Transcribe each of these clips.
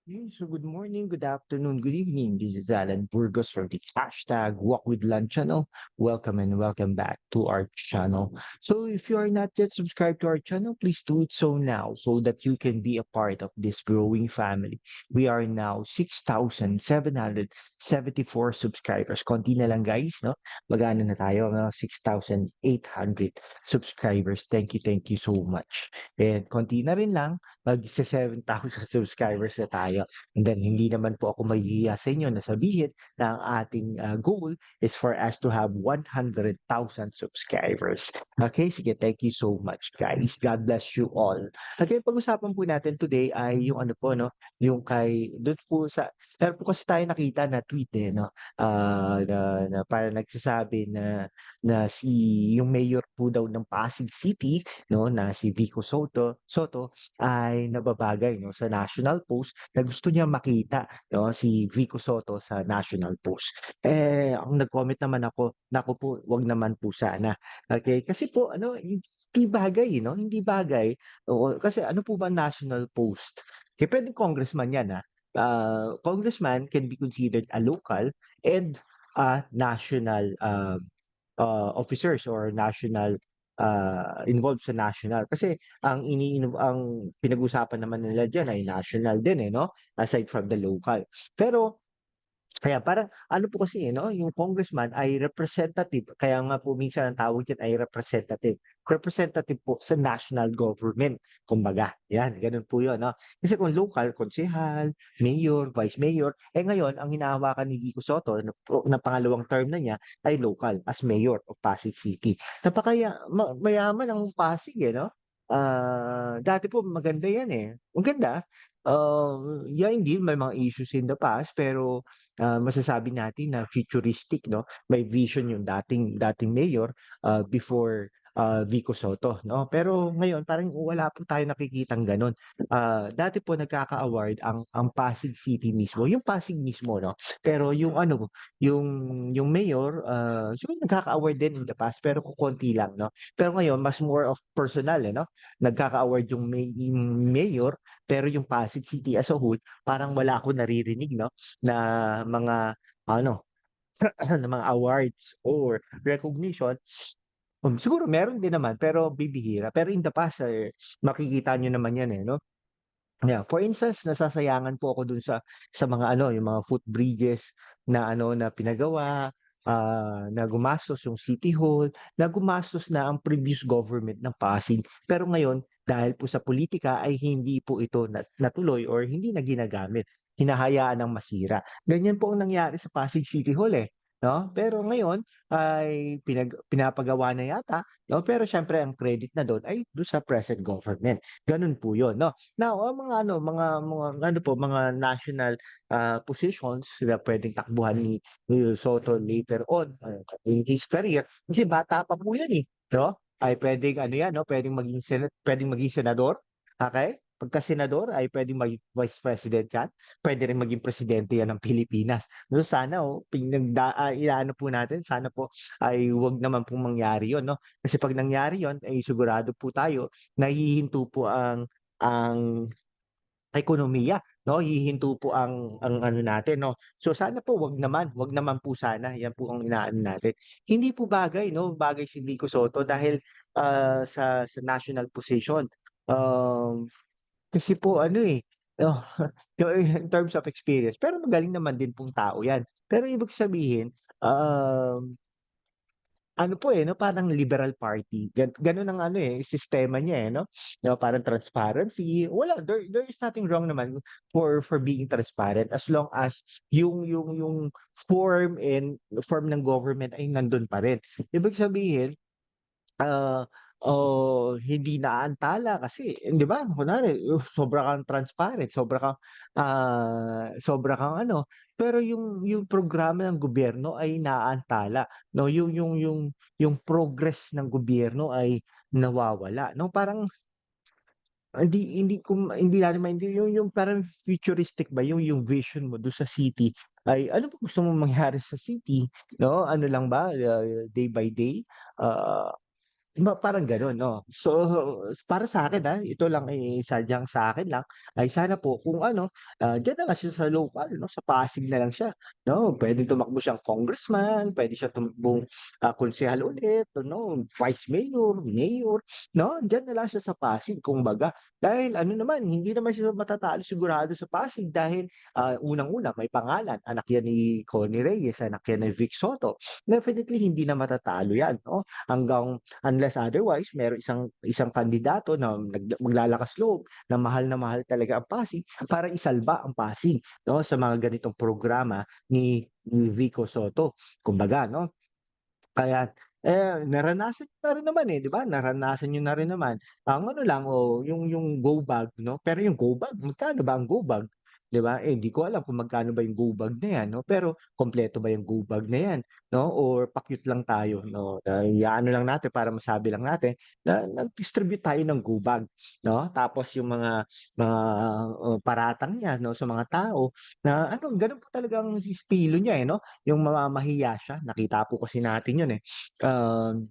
Hey, so good morning, good afternoon, good evening. This is Alan Burgos for the hashtag Walk with Lunch channel. Welcome and welcome back to our channel. So if you are not yet subscribed to our channel, please do it so now so that you can be a part of this growing family. We are now 6,774 subscribers. Konti na lang guys, no? Magana na tayo, no? 6,800 subscribers. Thank you so much. And konti na rin lang mag-7,000 subscribers na tayo. And then hindi naman po ako mahihiya sa inyo na sabihin na ang ating goal is for us to have 100,000 subscribers. Okay, sige, thank you so much guys. God bless you all. Okay, pag-usapan po natin today ay yung ano po, no, yung kay, doon po sa, pero po kasi tayo nakita na tweet no, na para nagsasabi na yung mayor po daw ng Pasig City, no, na si Vico Soto ay nababagay, no, sa national post na gusto niya makita, no, si Vico Soto sa national post. Ang nag-comment naman ako, naku po, wag naman po sana. Okay? Kasi po ano, hindi bagay, no? Hindi bagay. Oo, kasi ano po ba national post? Kaya pwedeng congressman yan, ha? Congressman can be considered a local and national officers or national involved sa national. Kasi ang pinag-usapan naman nila diyan ay national din no, aside from the local. Pero kaya parang ano po kasi, 'no, yung congressman ay representative, kaya nga po minsan ang tawag diyan ay representative. Representative po sa national government, kumbaga, 'yan, gano'n po 'yun, 'no. Kasi kung local, konsehal, mayor, vice mayor, ngayon ang hinahawakan ni Vico Soto na pangalawang term na niya ay local as mayor of Pasig City. Mayaman ang Pasig, 'no. Dati po maganda 'yan, maganda. Yeah, indeed may mga issues in the past pero masasabi natin na futuristic 'no, may vision yung dating mayor, before, Vico Soto 'no. Pero ngayon parang wala po tayong nakikitang gano'n. Dati po nagkaka-award ang Pasig City mismo, yung Pasig mismo 'no, pero yung ano, yung yung mayor, siguro nagkaka-award din in the past pero kokonti lang 'no. Pero ngayon mas more of personal, 'no, nagkaka-award yung mayor, pero yung Pasig City as a whole parang wala akong naririnig 'no, na mga ano, na mga awards or recognition. Siguro meron din naman pero bibihira. Pero in the past, makikita niyo naman 'yan, 'no? Yeah, for instance, nasasayangan po ako dun sa mga ano, yung mga footbridges na ano, na pinagawa, na gumastos yung City Hall, na gumastos na ang previous government ng Pasig. Pero ngayon, dahil po sa politika ay hindi po ito natuloy or hindi na ginagamit. Hinahayaan ng masira. Ganyan po ang nangyari sa Pasig City Hall, 'no? Pero ngayon ay pinapagawa na yata, 'no? Pero siyempre ang credit na dun ay dun sa present government. Ganun po yun, 'no? Now, ang mga ano po, mga national, positions na puwedeng takbuhan ni Soto later on, in his career, kasi bata pa po yan, 'no? Ay puwedeng ano yan 'no, puwedeng maging senador, okey? Pagka senador ay puwedeng maging vice president yan, puwede rin maging presidente yan ng Pilipinas. So sana inaano po natin, sana po ay wag naman pong mangyari yun 'no, kasi 'pag nangyari yun ay sigurado po tayo na hihinto po ang ekonomiya 'no, hihinto po ang ano natin 'no. So sana po wag naman po sana, 'yan po ang inaano natin. Hindi po bagay 'no, bagay si Vico Soto dahil, sa national position. Um, Kasi po ano, oh, in terms of experience, pero magaling naman din pong tao 'yan. Pero ibig sabihin, ano po, 'no, parang liberal party, gano'n ang ano, sistema niya, 'no? Parang transparency, there is nothing wrong naman for being transparent as long as yung form ng government ay nandun pa rin. Ibig sabihin, Ah, hindi naantala kasi 'di ba kunwari sobra kang transparent, sobra kang ano, pero yung programa ng gobyerno ay naaantala 'no, yung progress ng gobyerno ay nawawala 'no, parang hindi natin yung parang futuristic ba yung vision mo dun sa city ay ano ba gusto mong mangyari sa city 'no, ano lang ba, day by day? Ah Parang gano'n 'no. So, para sa'kin, ito lang, sadyang sa'kin lang, ay sana po kung ano, diyan na lang siya sa lokal 'no, sa Pasig na lang siya 'no. Puwedeng tumakbo siyang congressman, puwede siya tumakbong, konsehal ulit ano, vice mayor, mayor 'no, diyan na lang siya sa Pasig kumbaga. Dahil ano naman, hindi naman siya matatalo sigurado sa Pasig dahil, unang-una may pangalan, anak yan ni Connie Reyes, anak yan ni Vic Soto. Definitely hindi na matatalo yan 'no, hanggang unless otherwise merong isang kandidato na maglalakas loob na mahal talaga ang Pasig para isalba ang Pasig 'no, sa mga ganitong programa ni Vico Soto kumbaga 'no. Kaya, naranasan niyo na rin naman, 'di ba? Naranasan niyo na rin naman. Ang ano lang, yung go bag 'no, pero yung go bag, magkano ba ang go bag, 'di ba? Eh, di ko alam kung magkano ba yung go bag na 'yan 'no, pero kumpleto ba yung go bag na 'yan 'no, or pa-cute lang tayo 'no, i-aano lang natin para masabi lang natin na nag-distribute tayo ng go bag 'no. Tapos yung mga, paratang niya 'no, sa mga tao na ano, gano'n po talagang estilo niya, eh, 'no. Yung mamamahiya siya, nakita po kasi natin yun, eh. Um,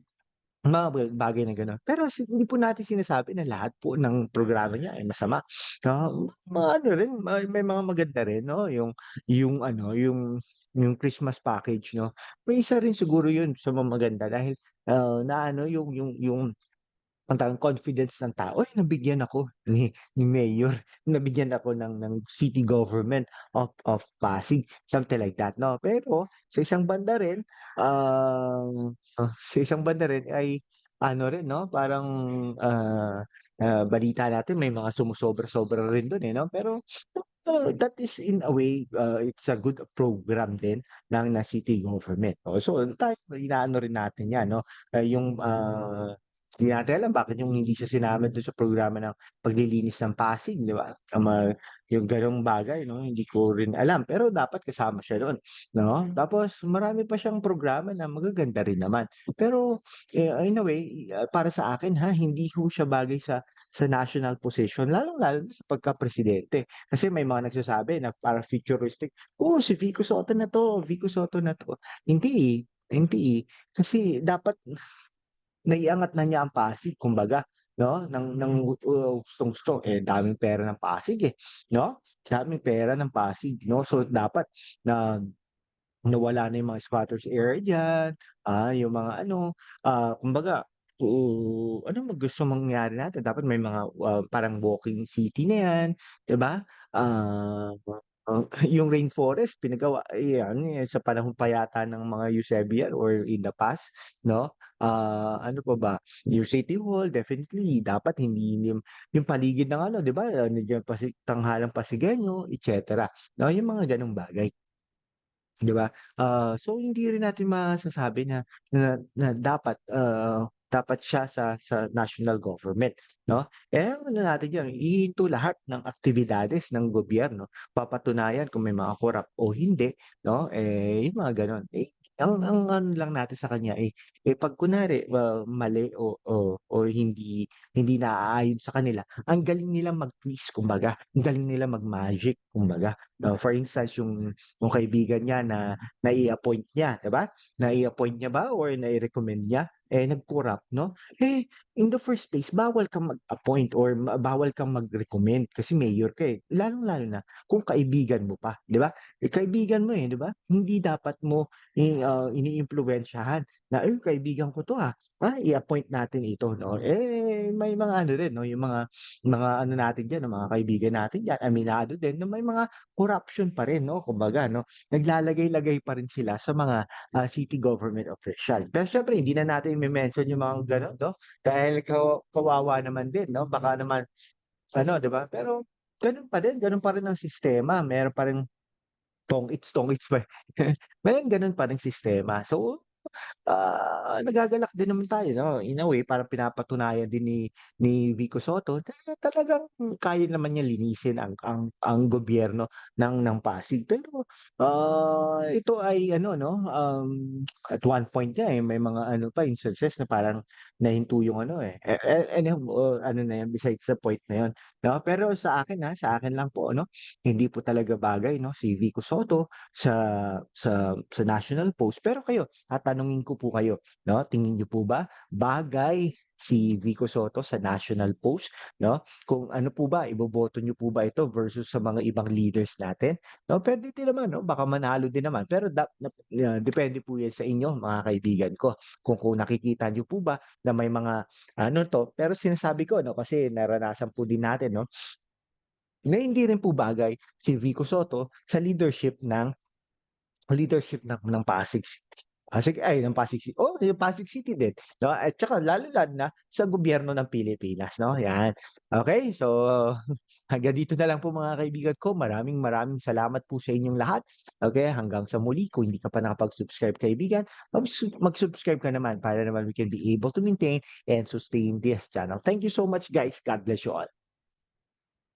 mga bagay na gano'n. Pero hindi po natin sinasabi na lahat po ng programa niya ay masama. Mga ano rin, may mga maganda rin 'no, yung ano, yung Christmas package 'no. May isa rin siguro yun sa mga maganda dahil, naano yung ang tawag confidence ng tao, "Uy, nabigyan ako ni mayor, nabigyan ako ng city government of Pasig," something like that 'no. Pero sa isang banda rin, sa isang banda rin ay ano rin 'no, parang, balita natin may mga sumosobra-sobra rin dun, eh, 'no. Pero, that is in a way, it's a good program din ng city government, oh. So tayo inaano rin natin 'yan 'no, yung, hindi natin alam bakit hindi siya sinama dun sa programa ng paglilinis ng Pasig, 'di ba? Yung gano'ng bagay 'no, hindi ko rin alam, pero dapat kasama siya dun 'no? Tapos marami pa siyang programa na magaganda rin naman. Pero, in a way, para sa akin hindi ho siya bagay sa national position, lalong-lalo na sa pagkapresidente. Kasi may mga nagsasabi na parang futuristic, "Oh, si Vico Soto na 'to, Vico Soto na 'to." Hindi, hindi. Kasi dapat naiangat na niya ang Pasig kumbaga 'no, ng gustong-gusto, eh, daming pera ng Pasig, eh, 'no? Daming pera ng Pasig 'no, so dapat na nawala na yung mga squatters area diyan, yung mga ano, kumbaga, ano gusto mangyari natin dapat may mga, parang walking city na 'yan, 'di ba? Ah, yung rainforest pinagawa ano, sa panahon pa yata ng mga Eusebio or in the past 'no? Ano pa ba, yung City Hall definitely dapat hindi yung paligid ng ano 'di ba, nandiyan Tanghalang Pasigueño et cetera, 'no, yung mga gano'ng bagay. 'Di ba? So hindi rin natin masasabi na dapat siya sa national government 'no? Eh, ang ano natin diyan ihinto lahat ng aktibidades ng gobyerno, papatunayan kung may mga korap o hindi 'no, eh, yung mga gano'n. Eh, ang ano lang natin sa kanya, 'pag kunwari, mali o hindi naaayon sa kanila, ang galing nilang mag-twist kumbaga, ang galing nilang mag-magic kumbaga. For instance yung kaibigan niya na nai-appoint niya, 'di ba? Nai-appoint niya ba or nai-recommend niya, eh, nag-corrupt 'no? Eh, in the first place bawal kang mag-appoint or bawal kang mag-recommend kasi mayor ka, eh. Lalong-lalo na kung kaibigan mo pa, 'di ba? Eh, kaibigan mo, eh, 'di ba? Hindi dapat mo iniimpluwensyahan na, "Ay, kaibigan ko 'to, i-appoint natin ito," 'no? Eh, may mga ano rin 'no, yung mga ano natin diyan, mga kaibigan natin diyan, aminado din na may mga corruption pa rin 'no, kumbaga 'no, naglalagay-lagay pa rin sila sa mga, city government official. Pero siyempre hindi na natin i-me-mention yung mga gano'n 'no, dahil kawawa naman din 'no, baka naman ano 'di ba? Pero gano'n pa rin ang sistema, meron pa ring tong-its pa, may gano'n pa ring sistema. So, nagagalak din naman tayo 'no, in a way parang pinapatunayan din ni Vico Soto na talagang kaya naman niya linisin ang gobyerno ng Pasig. Pero, ito ay ano 'no, at one point nga, may mga ano pa instances na parang nahinto yung ano, anyhow, ano na yan besides the point na yun, 'no. Pero sa akin lang po ano, hindi po talaga bagay 'no si Vico Soto sa national post. Pero kayo, tatanungin tatanungin ko po kayo, 'no, tingin niyo po ba bagay si Vico Soto sa national post, 'no? Kung ano po ba, iboboto niyo po ba ito versus sa mga ibang leaders natin, 'no? Puwede din naman 'no, baka manalo din naman pero depende po 'yan sa inyo mga kaibigan ko. Kung nakikita niyo po ba na may mga ano 'to, pero sinasabi ko 'no, kasi naranasan po din natin 'no, na hindi rin po bagay si Vico Soto sa leadership ng Pasig City. Ng Pasig City, yung Pasig City din, 'no, at tsaka lalo-lalo na sa gobyerno ng Pilipinas, 'no, 'yan. Okey, so hanggang dito na lang po mga kaibigan ko. Maraming maraming salamat po sa inyong lahat. Okey, hanggang sa muli. Kung hindi ka pa nakapag-subscribe kaibigan, mag-subscribe ka naman para naman we can be able to maintain and sustain this channel. Thank you so much guys. God bless you all.